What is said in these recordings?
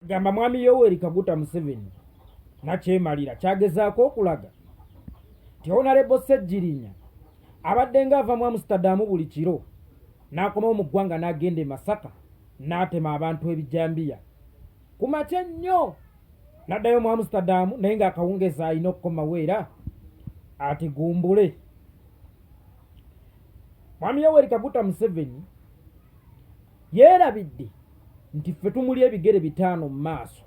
Gamba mwami Yoweri Kaguta Museveni nakyemalira kyagezaako okulaga ti Honorable Ssegirinya abadde nga ava mu Amsterdam buli kiro n'akomawo mu ggwanga n'agenda e Masaka n'atema abantu ebijambiya ku makya nnyo n'addayo mu Amsterdam naye ng'akawungeezi alina okukomawo era atigumbule. Mwami Yoweri Kaguta Museveni yeerabidde nti ffe tumuli ebigere bitaano mu maaso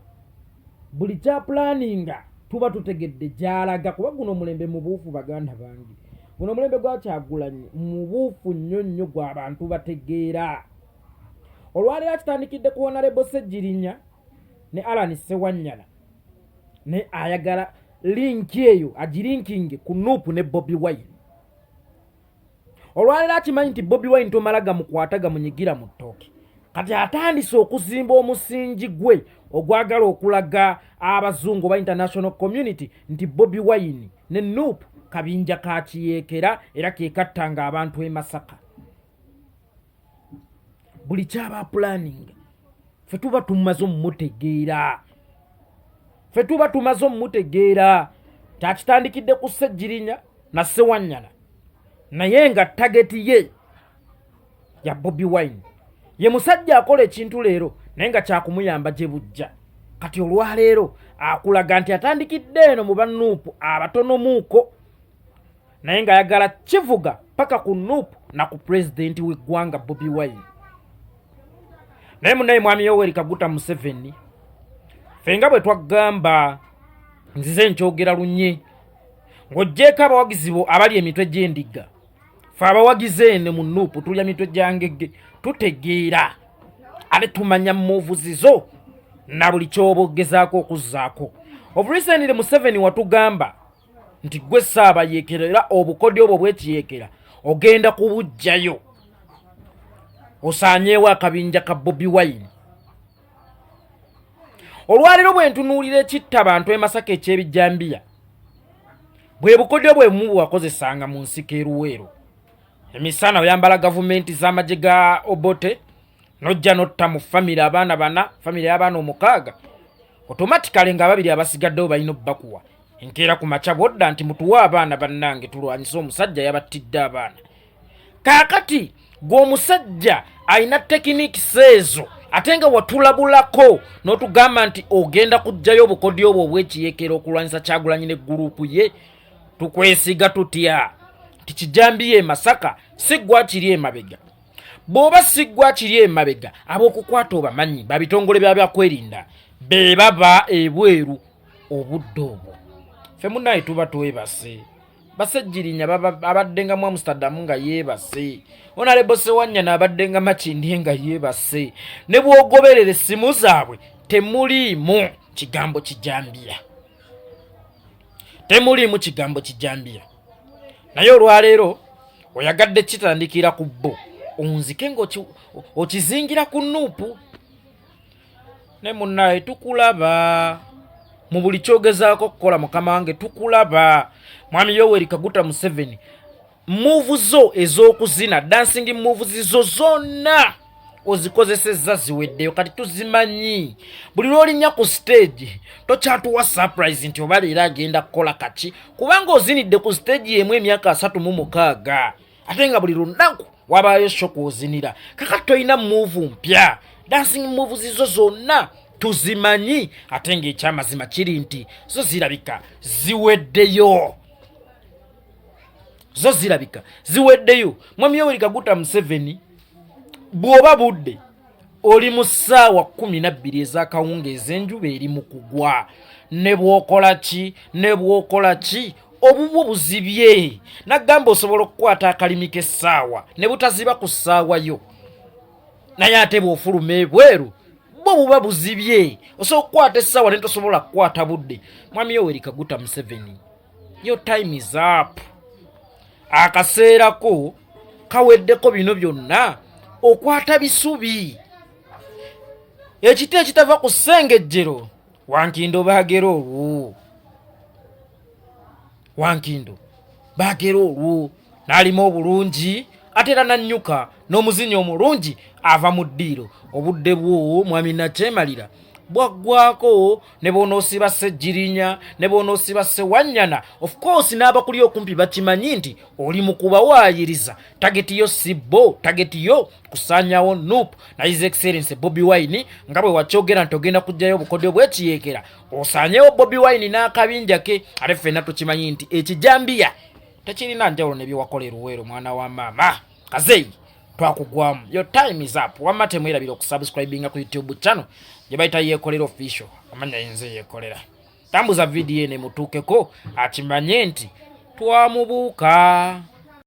buli kya pulaninga tuba tutegedde gy'alaga kuba guno omulembe mu buufu baganda bange guno omulembe gwa Kyagulanyi mu buufu nnyo nnyo gw'abantu bategeera. Olwaleero kitandikidde ku Honorable Ssegirinya ne Alani Ssewanyana ne ayagala linki eyo agirinkinge ku Nuupu ne Bobi Wine. Olwaleero akimanyi nti Bobi Wine tomalaga mukwataga munyigira mu ttooke kati atandise okuzimba omusingi gwe ogwagala okulaga abazungu ba international community nti Bobi Wine ne Nuupu kabinja kakiyeekera era kekattanga abantu e Masaka. Buli kyaba planning ffe tuba tumaze omumutegeera kyakitandikidde ku Ssegirinya na Ssewanyana naye nga tageti ye ya Bobi Wine. Ye musajja akola ekintu leero naye nga kyakumuyamba gye bujja. Kati olwaleero akulaga nti atandikidde eno mu Nuupu abatono muuko naye nga ayagala kivuga paka ku Nuupu na ku pulezidenti w'eggwanga Bobi Wine. Naye munaye mwami Yoweri Kaguta Museveni ffe nga bwe twagamba nzize nkyogera lunye ng'oggyeko abawagizi bo abali emitwe gy'endiga ffe abawagizi eno mu Nuupu tulya mitwe gya ngege tutegeera ate tumanya muvuzizo na buli kyobogezaako okuzzaako. Of recently Museveni watugamba nti gwe Ssaabayeekera era obukodyo obwo bwekiyeekera ogenda kubujjayo osaanyeewo akabinja ka Bobi Wine. Olwaleero bwe ntunuulira ekitta abantu e Masaka eky'ebijambiya bwe bukodyo bwe bumu bwakozesanga mu nsiko eruweero. Emisana oyambala gavumenti z'amagye ga Obote nojja notta mu family abaana bana family y'abaana omukaaga automatically nga babiri abasigaddewo balina obbakuwa enkeera ku makya bodda nti mutuwa abaana bannange tulwanyisa omusajja yabattidde abaana. Kaakati gw'omusajja alina tekiniki ezo ate nga watulabulako n'otugamba nti ogenda kuggyayo obukodyo obwo obwekiyeekera okulwanyisa Kyagulanyi ne guruupu ye tukwesiga tutya nti kijambiya e Masaka siggwa kiri emabega. Bw'oba siggwa kiri emabega ab'okukwata obamanyi babitongole byakwerinda be baba ebweru obudde obwo. Ffe munnaye tuba twebase. Ssegirinya abadde nga mu Amsterdam nga yeebase. Honorable Ssewanyana abadde nga Makindye nga yeebase. Ne bw'ogoberera essimu zaabwe temuliimu kigambo kijambiya. Naye olwaleero oyagadde kitandikira ku bbo onzike ng'okizingira ku Nuupu. Ne munnaye tukulaba mu buli kyogezaako okukola mukama wange tukulaba. Mwami Yoweri Kaguta Museveni move zo ez'okuzina dancing moves zo zonna ozikozesezza ziweddeyo kati tuzimanyi. Buli lw'olinnya ku stage tokyatuwa surprise nti oba leero agenda kukola kaki kubanga ozinidde ku stage yemu emyaka 36 ate nga buli lunaku wabaayo shoku ozinira. Kakati tolina move mpya dancing moves zo zonna tuzimanyi ate ng'ekyamazima kiri nti zo zirabika ziweddeyo. Mwami Yoweri Kaguta Museveni bw'oba budde oli mu ssaawa 12 ez'akawungeezi enjuba eri mu kugwa ne bw'okola ki obubwo buzibye. Nagamba osobola okukwata akalimi k'essaawa ne butaziba ku ssaawa yo naye ate bw'ofuluma ebweru bwo buba buzibye. Osobola okukwata essaawa ne tosobola kukwata budde. Mwami Yoweri Kaguta Museveni your time is up. Akaseera ko kaweddeko bino byonna okwata bisubi. Ekiti ekitava ku ssengejjero Wankindo baagera olwo n'alima obulungi ate era nannyuka n'omuzinyi omulungi ava mu ddiiro. Obudde bwo mwami nakyemalira bwaggwako ne bonoosiba Ssegirinya ne bonoosiba Ssewanyana. Of course n'abakuli okumpi bakimanyi nti oli mu kubawaayiriza. Tageti yo sibbo, tageti yo kusaanyawo Nuupu na His Excellency Bobi Wine nga bwe wakyogera nti ogenda kuggyayo obukodyo bw'ekiyeekera. Osaanyewo Bobi Wine n'akabinja ke ate ffenna tukimanyi nti ekijambiya tekirina njawulo ne byewakola Luweero mwana wa maama. Kazeyi twakugwamu. Your time is up. Wamma temwerabira okusubscribinga ku YouTube channel gye bayita Yeekolera Official. Amanya yenze yeekolera. Tambuza video ene mutuukeko akimanye nti twamubuuka.